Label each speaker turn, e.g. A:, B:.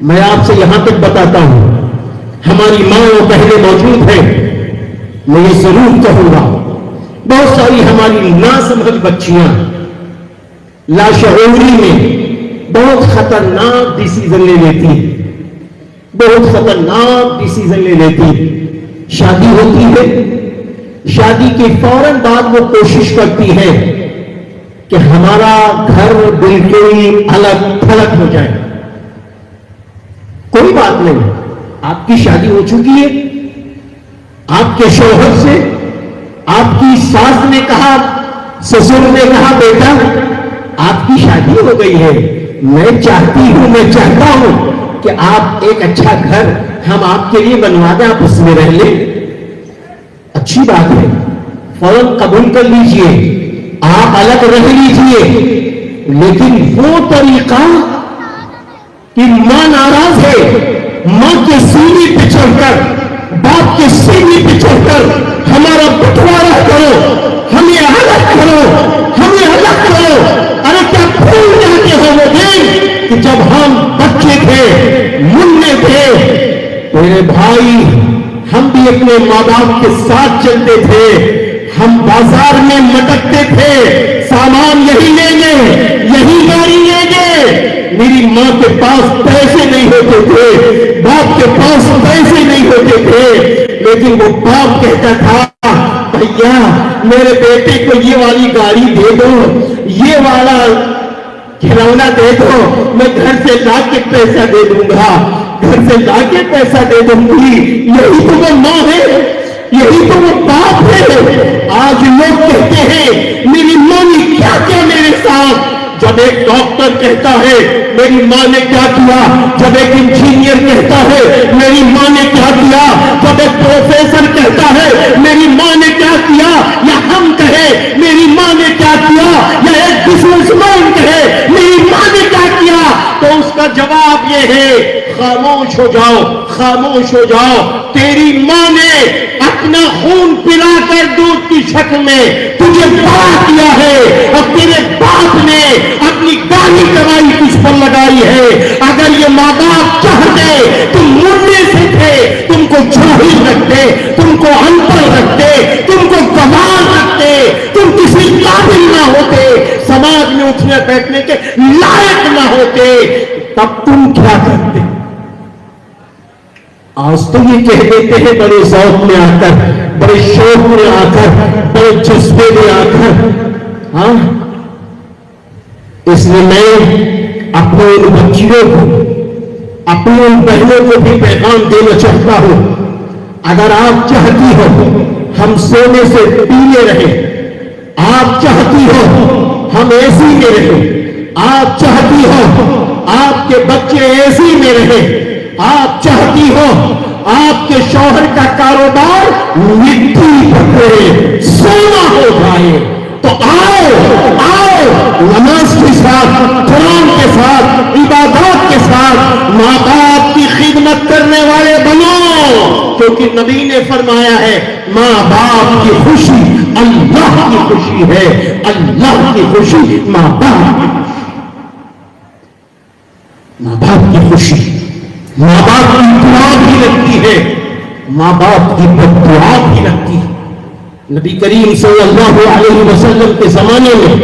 A: میں آپ سے یہاں تک بتاتا ہوں، ہماری ماں وہ پہلے موجود ہے، میں یہ ضرور کہوں گا، بہت ساری ہماری ناسمجھ بچیاں لاشعوری میں بہت خطرناک ڈیسیزن لے لیتی ہیں، بہت خطرناک ڈیسیزن لے لیتی ہیں۔ شادی ہوتی ہے، شادی کے فوراً بعد وہ کوشش کرتی ہے کہ ہمارا گھر بالکل الگ تھلگ ہو جائے۔ کوئی بات نہیں، آپ کی شادی ہو چکی ہے، آپ کے شوہر سے آپ کی ساس نے کہا، سسر نے کہا بیٹا آپ کی شادی ہو گئی ہے، میں چاہتی ہوں، میں چاہتا ہوں کہ آپ ایک اچھا گھر ہم آپ کے لیے بنوا دیں، آپ اس میں رہ لیں۔ اچھی بات ہے، فوراً قبول کر لیجئے، آپ الگ رہ لیجئے، لیکن وہ طریقہ کہ ماں ناراض ہے، ماں کے سینے پہ چڑھ کر، باپ کے سینے پہ چڑھ کر ہمارا بٹوارا کرو، ہمیں الگ کرو، ہمیں الگ کرو۔ ارے کیا بھول جاتے ہو وہ دن کہ جب ہم بچے تھے، مننے تھے، میرے بھائی ہم بھی اپنے ماں باپ کے ساتھ چلتے تھے، ہم بازار میں مٹکتے تھے، سامان یہی لیں گے، یہی گاڑی لیں گے۔ میری ماں کے پاس پیسے نہیں ہوتے تھے، باپ کے پاس پیسے نہیں ہوتے تھے، لیکن وہ باپ کہتا تھا بھیا میرے بیٹے کو یہ والی گاڑی دے دو، یہ والا کھلونا دے دو، میں گھر سے لا کے پیسہ دے دوں گا، گھر سے لا کے پیسہ دے دوں گی۔ یہی تو وہ ماں ہے، یہی تو وہ باپ ہے۔ آج لوگ کہتے ہیں میری ماں نے کیا کیا میرے ساتھ، جب ایک ڈاکٹر کہتا ہے میری ماں نے کیا کیا، جب ایک انجینئر کہتا ہے میری ماں نے کیا کیا، جب ایک پروفیسر کہتا ہے میری ماں نے کیا کیا، یا ہم کہے میری ماں نے کیا کیا، یا ایک بزنس مین کہے میری ماں نے کیا کیا، تو اس کا جواب یہ ہے خاموش ہو جاؤ، خاموش ہو جاؤ۔ تیری ماں نے اپنا خون پلا کر دودھ کی شکل میں تجھے بڑا کیا ہے، اور تیرے باپ نے اپنی گالی کمائی تجھ پر لگائی ہے۔ اگر یہ ماں باپ چاہتے تم مرنے سے تھے، تم کو جاہل رکھتے، تم کو ان پڑھ رکھتے، تم کو گوار رکھتے، تم کسی قابل نہ ہوتے، سماج میں اٹھنے بیٹھنے کے لائق نہ ہوتے، تب تم کیا کرتے؟ آج تو یہ کہہ دیتے ہیں بڑے ذوق میں آ کر، بڑے شوق میں آ کر، بڑے جذبے میں آ کر، ہاں اس لیے میں اپنے ان بچیوں کو، اپنی ان بہنوں کو بھی پیغام دینا چاہتا ہوں، اگر آپ چاہتی ہو ہم سونے سے پیلے رہیں، آپ چاہتی ہو ہم اے سی میں رہیں، آپ چاہتی ہو آپ کے بچے اے سی میں رہیں، آپ چاہتی ہو آپ کے شوہر کا کاروبار مٹی پکڑے، سونا ہو جائے، تو آؤ آؤ نماز کے ساتھ، قرآن کے ساتھ، عبادات کے ساتھ ماں باپ کی خدمت کرنے والے بنو، کیونکہ نبی نے فرمایا ہے ماں باپ کی خوشی اللہ کی خوشی ہے، اللہ کی خوشی ماں باپ کی خوشی، ماں باپ کی خوشی، ماں باپ کی دعا بھی لگتی ہے، ماں باپ کی بددعا بھی لگتی ہے۔ نبی کریم صلی اللہ علیہ وسلم کے زمانے میں